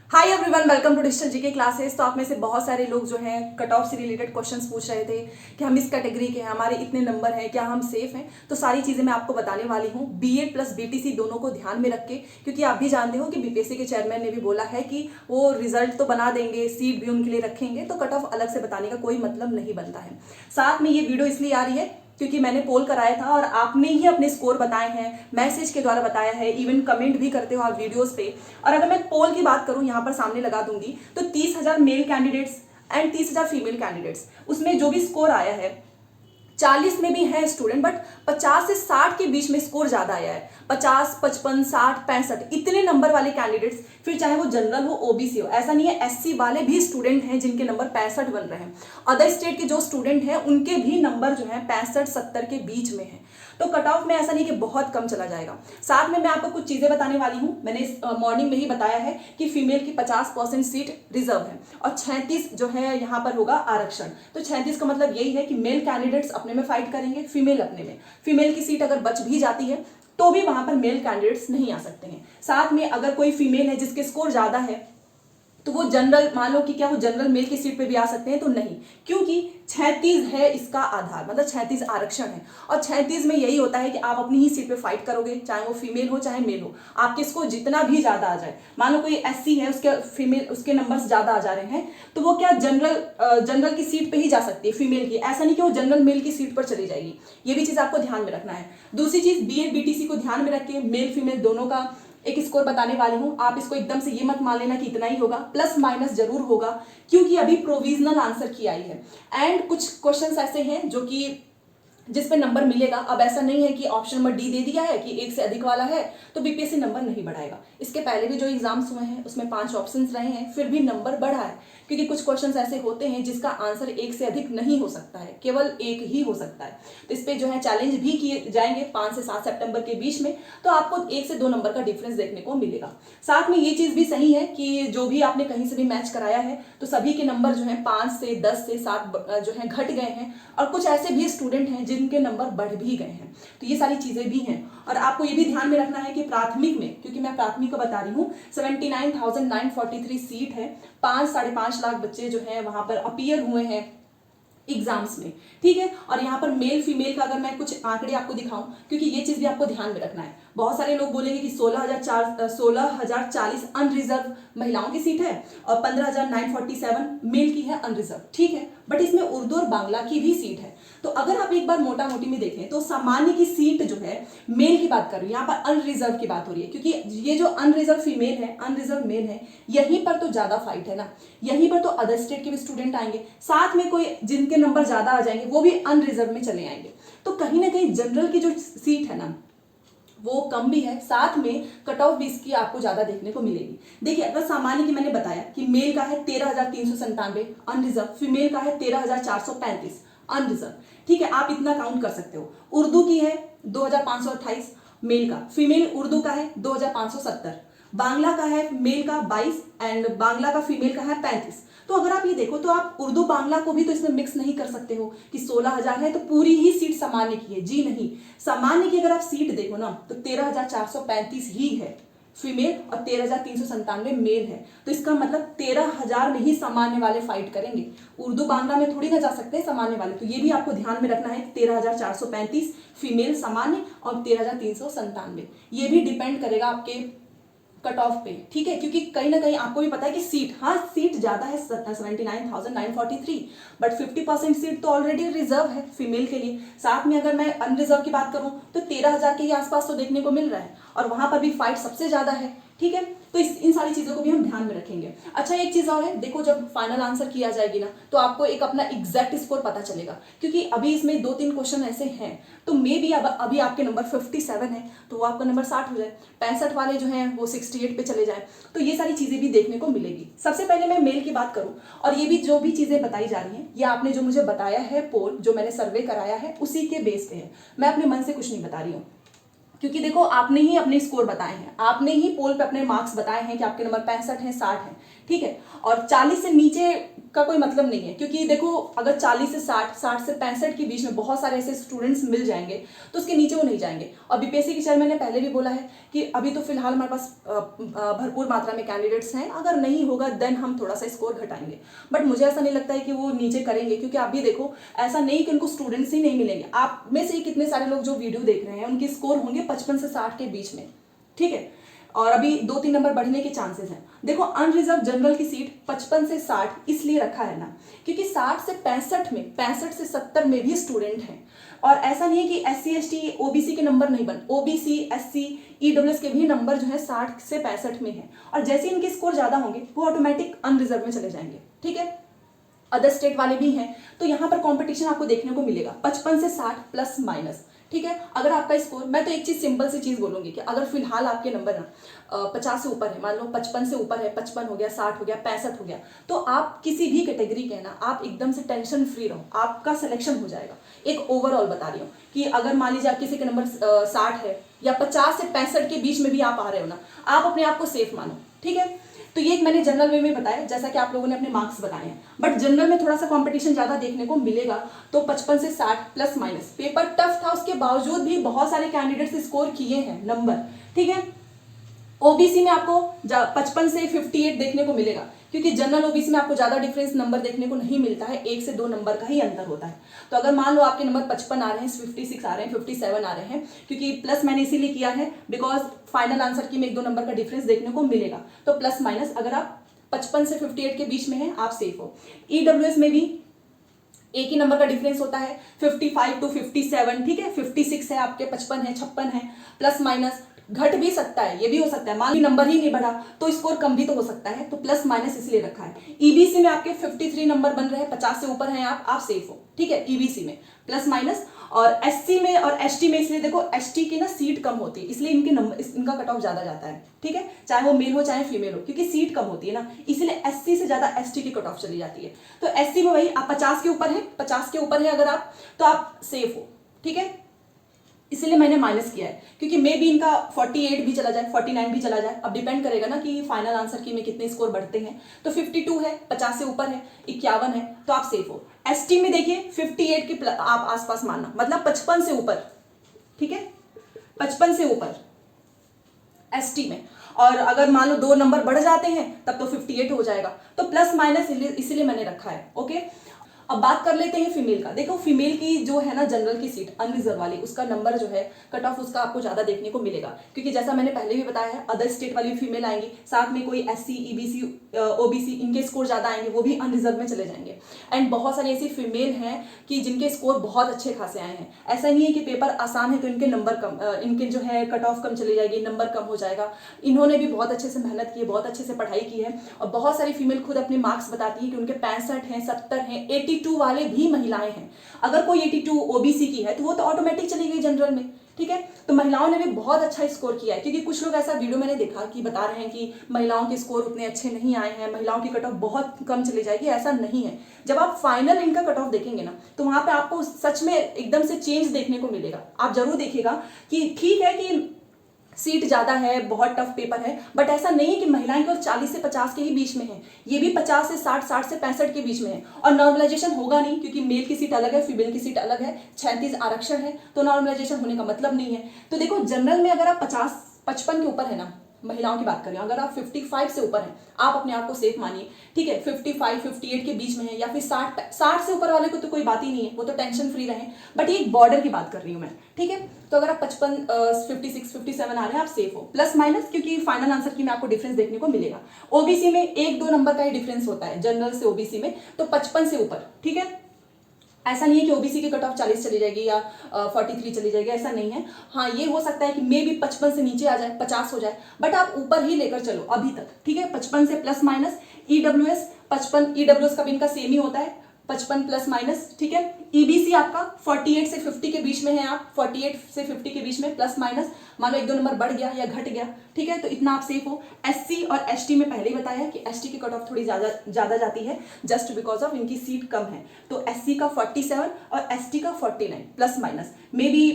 Hi everyone, welcome to digital GK classes. तो आप में से बहुत सारे लोग जो हैं कट ऑफ से रिलेटेड क्वेश्चंस पूछ रहे थे कि हम इस कैटेगरी के हैं, हमारे इतने नंबर हैं, क्या हम सेफ हैं। तो सारी चीज़ें मैं आपको बताने वाली हूँ, बीएड प्लस बीटीसी दोनों को ध्यान में रख के, क्योंकि आप भी जानते हो कि बीपीएससी के चेयरमैन ने भी बोला है कि वो रिजल्ट तो बना देंगे, सीट भी उनके लिए रखेंगे, तो कट ऑफ अलग से बताने का कोई मतलब नहीं बनता है। साथ में ये वीडियो इसलिए आ रही है क्योंकि मैंने पोल कराया था और आपने ही अपने स्कोर बताए हैं, मैसेज के द्वारा बताया है, इवन कमेंट भी करते हो आप वीडियोस पे। और अगर मैं पोल की बात करूं, यहाँ पर सामने लगा दूंगी, तो 30,000 male candidates and 30,000 female candidates, उसमें जो भी स्कोर आया है 40 में भी है स्टूडेंट, बट 50 से 60 के बीच में स्कोर ज्यादा आया है। 50, 55, 60, 65 इतने नंबर वाले कैंडिडेट्स, फिर चाहे वो जनरल हो, ओबीसी हो, ऐसा नहीं है, एससी वाले भी स्टूडेंट हैं जिनके नंबर 65 बन रहे हैं। अदर स्टेट के जो स्टूडेंट हैं उनके भी नंबर जो है 65, 70 के बीच में है। तो कट ऑफ में ऐसा नहीं कि बहुत कम चला जाएगा। साथ में मैं आपको कुछ चीजें बताने वाली हूं। मैंने मॉर्निंग में ही बताया है कि फीमेल की 50% सीट रिजर्व है और 36 जो है यहाँ पर होगा आरक्षण। तो 36 का मतलब यही है कि मेल कैंडिडेट्स अपने में फाइट करेंगे, फीमेल अपने में। फीमेल की सीट अगर बच भी जाती है तो भी वहां पर मेल कैंडिडेट्स नहीं आ सकते हैं। साथ में अगर कोई फीमेल है जिसके स्कोर ज्यादा है तो वो जनरल, मान लो कि क्या वो जनरल मेल की सीट पे भी आ सकते हैं, तो नहीं, क्योंकि 36 है इसका आधार, मतलब 36 आरक्षण है। और 36 में यही होता है कि आप अपनी ही सीट पे फाइट करोगे, चाहे वो फीमेल हो चाहे मेल हो। आपके स्कोर जितना भी ज्यादा आ जाए, मान लो कोई एससी है, उसके फीमेल उसके नंबर्स ज्यादा आ जा रहे हैं, तो वो क्या जनरल की सीट पे ही जा सकती है फीमेल की, ऐसा नहीं कि वो जनरल मेल की सीट पर चली जाएगी। ये भी चीज आपको ध्यान में रखना है। दूसरी चीज, बीएड बीटीसी को ध्यान में रख के मेल फीमेल दोनों का एक स्कोर बताने वाली हूं। आप इसको एकदम से ये मत मान लेना कि इतना ही होगा, प्लस माइनस जरूर होगा, क्योंकि अभी प्रोविजनल आंसर की आई है एंड कुछ क्वेश्चंस ऐसे हैं जो कि जिस पे नंबर मिलेगा। अब ऐसा नहीं है कि ऑप्शन नंबर डी दे दिया है कि एक से अधिक वाला है तो बीपीएससी नंबर नहीं बढ़ाएगा। इसके पहले भी जो एग्जाम्स हुए हैं उसमें 5 ऑप्शंस रहे हैं, फिर भी नंबर बढ़ा है, क्योंकि कुछ क्वेश्चंस ऐसे होते हैं जिसका आंसर एक से अधिक नहीं हो सकता है, केवल एक ही हो सकता है। तो इस पे जो है चैलेंज भी किए जाएंगे 5 से 7 सितंबर के बीच में, तो आपको 1 से 2 नंबर का डिफरेंस देखने को मिलेगा। साथ में ये चीज भी सही है कि जो भी आपने कहीं से भी मैच कराया है तो सभी के नंबर जो है 5 से 10 से 7 जो है घट गए हैं, और कुछ ऐसे भी स्टूडेंट हैं जिनके नंबर बढ़ भी गए हैं। तो ये सारी चीजें भी हैं। और आपको ये भी ध्यान में रखना है कि प्राथमिक में, क्योंकि मैं प्राथमिक को बता रही हूँ, 79,943 सीट है, 5-5.5 लाख बच्चे जो हैं वहां पर अपीयर हुए हैं एग्जाम्स में, ठीक है। और यहाँ पर मेल फीमेल का अगर मैं कुछ आंकड़े आपको दिखाऊं, क्योंकि ये चीज भी आपको ध्यान में रखना है। बहुत सारे लोग बोलेंगे कि 16,040 अनरिजर्व महिलाओं की सीट है और 15,947 मेल की है अनरिजर्व, ठीक है, बट इसमें उर्दू और बांग्ला की भी सीट है। तो अगर आप एक बार मोटा मोटी में देखें तो सामान्य की सीट जो है, मेल की बात कर रही हूँ, यहाँ पर अनरिजर्व की बात हो रही है, क्योंकि ये जो अनरिजर्व फीमेल है, अनरिजर्व मेल है, यहीं पर तो ज्यादा फाइट है ना, यहीं पर तो अदर स्टेट के भी स्टूडेंट आएंगे, साथ में कोई जिनके नंबर ज्यादा आ जाएंगे वो भी अनरिजर्व में चले आएंगे। तो कहीं ना कहीं जनरल की जो सीट है ना वो कम भी है, साथ में कट ऑफ भी इसकी आपको ज्यादा देखने को मिलेगी। देखिए, अगर सामान्य की मैंने बताया कि मेल का है 13,397 अनरिजर्व, फीमेल का है 13,435 अनरिजर्व, ठीक है, आप इतना काउंट कर सकते हो। उर्दू की है 2,528 मेल का, फीमेल उर्दू का है 2,570, बांग्ला का है मेल का 22 एंड बांग्ला का फीमेल का है 35। तो अगर आप ये देखो तो आप उर्दू बांग्ला को भी तो इसमें मिक्स नहीं कर सकते हो कि 16,000 है तो पूरी ही सीट सामान्य की है, जी नहीं। सामान्य की अगर आप सीट देखो ना तो 13,435 ही है फीमेल और 13,397 मेल है। तो इसका मतलब 13,000 में ही सामान्य वाले फाइट करेंगे, उर्दू बांग्ला में थोड़ी ना जा सकते हैं सामान्य वाले। तो ये भी आपको ध्यान में रखना है कि 13,435 फीमेल सामान्य और 13,397, ये भी डिपेंड करेगा आपके कट ऑफ पे, ठीक है, क्योंकि कहीं ना कहीं आपको भी पता है कि सीट, हाँ सीट ज्यादा है 79,943, बट 50% सीट तो ऑलरेडी रिजर्व है फीमेल के लिए। साथ में अगर मैं अनरिजर्व की बात करूं तो 13,000 के ही आसपास तो देखने को मिल रहा है, और वहां पर भी फाइट सबसे ज्यादा है, ठीक है। तो इन सारी चीजों को भी हम ध्यान में रखेंगे। अच्छा, एक चीज और है, देखो जब फाइनल आंसर किया जाएगी ना तो आपको एक अपना एग्जैक्ट स्कोर पता चलेगा, क्योंकि अभी इसमें 2-3 क्वेश्चन ऐसे हैं, तो मे बी अभी आपके नंबर 57 है तो वो आपका नंबर 60 हो जाए, 65 वाले जो हैं वो 68 पे चले जाए, तो ये सारी चीजें भी देखने को मिलेगी। सबसे पहले मैं मेल की बात करूं, और ये भी जो भी चीजें बताई जा रही हैं ये आपने जो मुझे बताया है पोल, जो मैंने सर्वे कराया है उसी के बेस पे है, मैं अपने मन से कुछ नहीं बता रही हूँ, क्योंकि देखो आपने ही अपने स्कोर बताए हैं, आपने ही पोल पे अपने मार्क्स बताए हैं कि आपके नंबर 65 हैं, 60 हैं, ठीक है। और 40 से नीचे का कोई मतलब नहीं है, क्योंकि देखो अगर 40 से 60, 60 से 65 के बीच में बहुत सारे ऐसे स्टूडेंट्स मिल जाएंगे तो उसके नीचे वो नहीं जाएंगे। और बीपीएससी के चेयर मैंने पहले भी बोला है कि अभी तो फिलहाल हमारे पास भरपूर मात्रा में कैंडिडेट्स हैं, अगर नहीं होगा देन हम थोड़ा सा स्कोर घटाएंगे, बट मुझे ऐसा नहीं लगता है कि वो नीचे करेंगे, क्योंकि आप भी देखो ऐसा नहीं कि उनको स्टूडेंट्स ही नहीं मिलेंगे। आप में से कितने सारे लोग जो वीडियो देख रहे हैं उनके स्कोर होंगे 55 से 60 के बीच में, ठीक है, और अभी 2-3 नंबर बढ़ने के चांसेस हैं। देखो अनरिजर्व जनरल की सीट 55 से 60 इसलिए रखा है ना, क्योंकि 60 से 65 में, 65 से 70 में भी स्टूडेंट हैं। और ऐसा नहीं है कि SC ST OBC के नंबर नहीं बन, OBC SC EWS के भी नंबर जो है 60 से 65 में है, और जैसे इनके स्कोर ज्यादा होंगे वो ऑटोमेटिक अनरिजर्व में चले जाएंगे, ठीक है। अदर स्टेट वाले भी हैं, तो यहाँ पर कंपटीशन आपको देखने को मिलेगा 55 से 60 प्लस माइनस, ठीक है। अगर आपका स्कोर, मैं तो एक चीज सिंपल सी चीज बोलूंगी कि अगर फिलहाल आपके नंबर ना 50 से ऊपर है, मान लो 55 से ऊपर है, 55 हो गया, 60 हो गया, 65 हो गया, तो आप किसी भी कैटेगरी के ना आप एकदम से टेंशन फ्री रहो, आपका सिलेक्शन हो जाएगा। एक ओवरऑल बता रही हूँ कि अगर मान लीजिए आप किसी के नंबर 60 है या 50 से 65 के बीच में भी आप आ रहे हो ना, आप अपने आप को सेफ मानो, ठीक है। तो ये एक मैंने जनरल वे में बताया, जैसा कि आप लोगों ने अपने मार्क्स बताए हैं, बट जनरल में थोड़ा सा कंपटीशन ज्यादा देखने को मिलेगा, तो 55 से 60 प्लस माइनस। पेपर टफ था, उसके बावजूद भी बहुत सारे कैंडिडेट्स स्कोर किए हैं नंबर, ठीक है। ओबीसी में आपको 55 से 58 देखने को मिलेगा, क्योंकि जनरल ओबीसी में आपको ज्यादा डिफरेंस नंबर देखने को नहीं मिलता है, 1 से 2 नंबर का ही अंतर होता है। तो अगर मान लो आपके नंबर 55 आ रहे हैं, 56 आ रहे हैं, 57 आ रहे हैं, क्योंकि प्लस मैंने इसीलिए किया है बिकॉज फाइनल आंसर की में 1-2 नंबर का डिफरेंस देखने को मिलेगा, तो प्लस माइनस अगर आप 55 से 58 के बीच में हैं आप सेफ हो। ईडब्ल्यूएस में भी एक ही नंबर का डिफरेंस होता है, 55 टू 57, ठीक है। 56 है आपके, 55 है, 56 है, प्लस माइनस घट भी सकता है, ये भी हो सकता है, मान ली नंबर ही नहीं बढ़ा तो स्कोर कम भी तो हो सकता है, तो प्लस माइनस इसलिए रखा है। ईबीसी में आपके 53 नंबर बन रहे हैं, 50 से ऊपर हैं आप सेफ हो, ठीक है, ईबीसी में प्लस माइनस। और एससी में और एसटी में, इसलिए देखो एसटी की ना सीट कम होती है, इसलिए इनके नंबर, इनका कट ऑफ ज्यादा जाता है, ठीक है, चाहे वो मेल हो चाहे फीमेल हो, क्योंकि सीट कम होती है ना, इसलिए एससी से ज्यादा एसटी की कट ऑफ चली जाती है। तो एससी में वही आप 50 के ऊपर है, 50 के ऊपर है अगर आप, तो आप सेफ हो, ठीक है, इसलिए मैंने माइनस किया है, क्योंकि मे भी इनका 48 भी चला जाए, 49 भी चला जाए, अब डिपेंड करेगा ना कि फाइनल आंसर की में कितने स्कोर बढ़ते हैं। तो 52 है, 50 से ऊपर है, 51 है, तो आप सेफ हो। एसटी में देखिए 58 के आप आसपास मानना, मतलब 55 से ऊपर, ठीक है, 55 से ऊपर एसटी में, और अगर मान लो 2 नंबर बढ़ जाते हैं तब तो 58 हो जाएगा, तो प्लस माइनस इसलिए मैंने रखा है, ओके। अब बात कर लेते हैं फीमेल का। देखो फीमेल की जो है ना जनरल की सीट अनरिजर्व वाली, उसका नंबर जो है कट ऑफ उसका आपको ज्यादा देखने को मिलेगा, क्योंकि जैसा मैंने पहले भी बताया है अदर स्टेट वाली फीमेल आएंगी, साथ में कोई एससी ईबीसी ओबीसी इनके स्कोर ज्यादा आएंगे, वो भी अनरिजर्व में चले जाएंगे। एंड बहुत सारी ऐसी फीमेल हैं कि जिनके स्कोर बहुत अच्छे खासे आए हैं, ऐसा नहीं है कि पेपर आसान है तो इनके नंबर कम, इनके जो है कट ऑफ कम चली जाएगी, नंबर कम हो जाएगा। इन्होंने भी बहुत अच्छे से मेहनत की है, बहुत अच्छे से पढ़ाई की है, और बहुत सारी फीमेल खुद अपने मार्क्स बताती है कि उनके 65 हैं, 70 हैं, 82 वाले भी महिलाएं हैं। अगर कोई 82 ओबीसी की है तो वो तो ऑटोमेटिक चली गई जनरल में, ठीक है। तो महिलाओं ने भी बहुत अच्छा स्कोर किया है, क्योंकि कुछ लोग ऐसा वीडियो मैंने देखा कि बता रहे हैं कि महिलाओं के स्कोर उतने अच्छे नहीं आए हैं, महिलाओं की कट ऑफ बहुत कम चली जाएगी, ऐसा नहीं है। जब आप फाइनल इनका कट ऑफ देखेंगे ना, तो वहां पे आपको सच में एकदम से चेंज देखने को मिलेगा। आप जरूर देखिएगा कि ठीक है कि सीट ज्यादा है, बहुत टफ पेपर है, बट ऐसा नहीं है कि महिलाएं केवल 40 से 50 के ही बीच में है, ये भी 50 से 60, 60 से 65 के बीच में है। और नॉर्मलाइजेशन होगा नहीं, क्योंकि मेल की सीट अलग है, फीमेल की सीट अलग है, 36 आरक्षण है, तो नॉर्मलाइजेशन होने का मतलब नहीं है। तो देखो जनरल में अगर आप 55 के ऊपर है ना, महिलाओं की बात करें, अगर आप 55 से ऊपर हैं आप अपने आप को सेफ मानिए, ठीक है। 55 58 के बीच में है, या फिर 60 से ऊपर वाले को तो कोई बात ही नहीं है, वो तो टेंशन फ्री रहे, बट ये एक बॉर्डर की बात कर रही हूं मैं, ठीक है। तो अगर आप 55 56 57 आ रहे हैं आप सेफ हो, प्लस माइनस, क्योंकि फाइनल आंसर की में आपको डिफरेंस देखने को मिलेगा। ओबीसी में 1-2 नंबर का ही डिफरेंस होता है जनरल से ओबीसी में, तो 55 से ऊपर, ठीक है। ऐसा नहीं है कि ओबीसी की कट ऑफ 40 चली जाएगी या 43 चली जाएगी, ऐसा नहीं है। हाँ ये हो सकता है कि मे भी 55 से नीचे आ जाए, 50 हो जाए, बट आप ऊपर ही लेकर चलो अभी तक, ठीक है। 55 से प्लस माइनस। ईडब्ल्यूएस 55, ईडब्ल्यूएस का भी इनका सेम ही होता है, 55 प्लस माइनस, ठीक है। ईबीसी आपका 48 से 50 के बीच में है, आप 48 से 50 के बीच में प्लस माइनस, मान लो 1-2 नंबर बढ़ गया या घट गया, ठीक है, तो इतना आप सेफ हो। एससी और एसटी में पहले ही बताया है कि एसटी की कट ऑफ थोड़ी ज्यादा जाती है, जस्ट बिकॉज ऑफ इनकी सीट कम है। तो एससी का 47 और एसटी का 49 plus minus, may be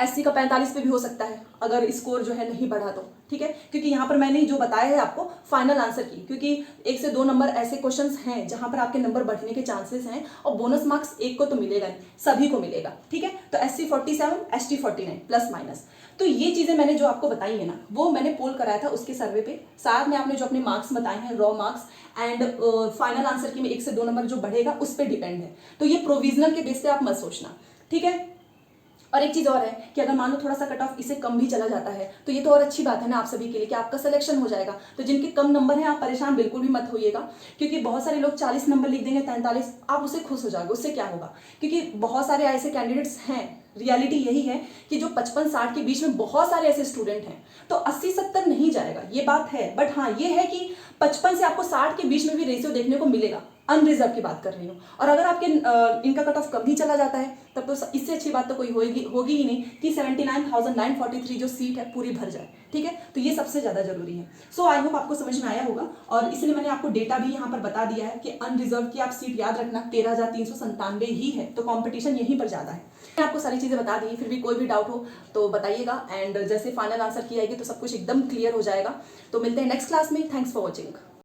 SC का 45 पे भी हो सकता है अगर स्कोर जो है नहीं बढ़ा तो, ठीक है, क्योंकि यहाँ पर मैंने जो बताया है आपको फाइनल आंसर की, क्योंकि 1 से 2 नंबर ऐसे क्वेश्चंस हैं जहाँ पर आपके नंबर बढ़ने के चांसेस हैं और बोनस मार्क्स एक को तो मिलेगा नहीं, सभी को मिलेगा, ठीक है। तो SC 47, ST 49 प्लस माइनस। तो ये चीज़ें मैंने जो आपको बताई है ना, वो मैंने पोल कराया था उसके सर्वे पे, साथ में आपने जो अपने मार्क्स बताए हैं raw marks and final answer की में 1 से 2 नंबर जो बढ़ेगा उस पर डिपेंड है। तो ये प्रोविजनल के बेस पे आप मत सोचना, ठीक है। और एक चीज़ और है कि अगर मान लो थोड़ा सा कट ऑफ इससे कम भी चला जाता है तो ये तो और अच्छी बात है ना आप सभी के लिए कि आपका सिलेक्शन हो जाएगा। तो जिनके कम नंबर हैं आप परेशान बिल्कुल भी मत होइएगा, क्योंकि बहुत सारे लोग 40 नंबर लिख देंगे, 43, आप उससे खुश हो जाओगे, उससे क्या होगा, क्योंकि बहुत सारे ऐसे कैंडिडेट्स हैं। रियलिटी यही है कि जो 55-60 के बीच में बहुत सारे ऐसे स्टूडेंट हैं, तो 80-70 नहीं जाएगा, ये बात है। बट हाँ ये है कि 55 से आपको 60 के बीच में भी रेशियो देखने को मिलेगा, अनरिजर्व की बात कर रही हूँ। और अगर आपके इनका कट ऑफ कम ही चला जाता है तब तो इससे अच्छी बात तो कोई होगी ही नहीं कि 79,943 जो सीट है पूरी भर जाए, ठीक है। तो ये सबसे ज़्यादा जरूरी है। सो आई होप आपको समझ में आया होगा, और इसलिए मैंने आपको डेटा भी यहाँ पर बता दिया है कि अनरिजर्व की आप सीट याद रखना 13,397 ही है, तो कॉम्पिटिशन यहीं पर ज़्यादा है। मैंने आपको सारी चीज़ें बता दी, फिर भी कोई भी डाउट हो तो बताइएगा, एंड जैसे फाइनल आंसर की आएगी तो सब कुछ एकदम क्लियर हो जाएगा। तो मिलते हैं नेक्स्ट क्लास में। Thanks for watching.